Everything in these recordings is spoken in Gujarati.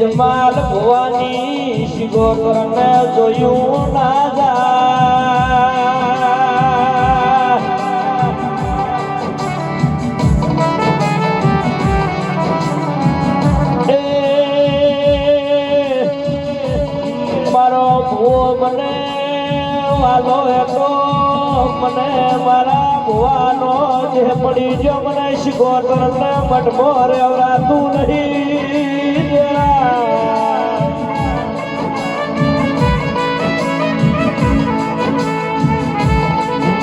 જમાલ ભવાની શિગોતરને જોયું ના જા મારો ભૂવો મને વાલો હતો મને મારા ભૂવાનો જે પડી જો મને શિગોતરને મઠમો રેવરાતું નહીં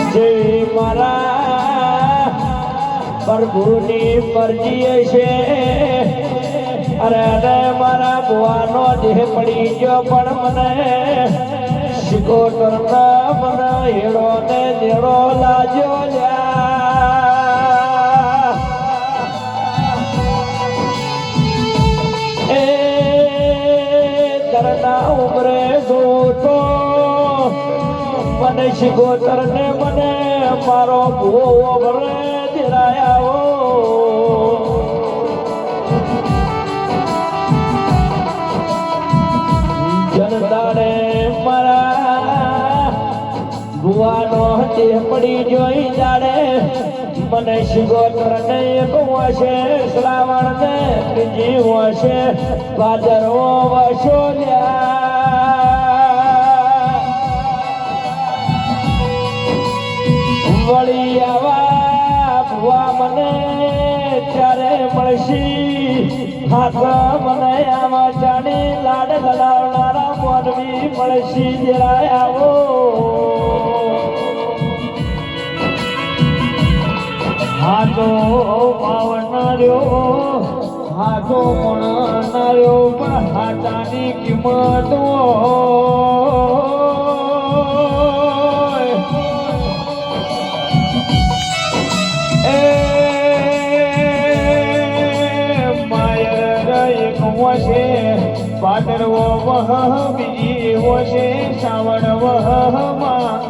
જે મારા પ્રભુની મરજી છે અરે અરે મારા ભુવાનો દેહ પડી ગયો પણ મને શિકોતર મને હેડો ને દેડો લાગ્યો એ કરના ઉમરે જોતો મને શિકોતર ને મને મારો ભૂવો ભરે દેરાયા જનતાને મારા ભુવાનો તે પડી જોઈ જાડે મને શિગોતર ને એક વશે શ્રાવણ ને બીજી વશે ભાદરવો વશો વળી આવા ભુવા મને ત્યારે મળશી હાથ મને આવા જાણી લાડ ગલાવનારા મોરવી મળશી જરા આવો હાથો પાવનાર્યો હાથો મણનાર્યો પણ હાટાની કિંમત પાદરવો વહ બીજી વશે શ્રાવણ વહ માં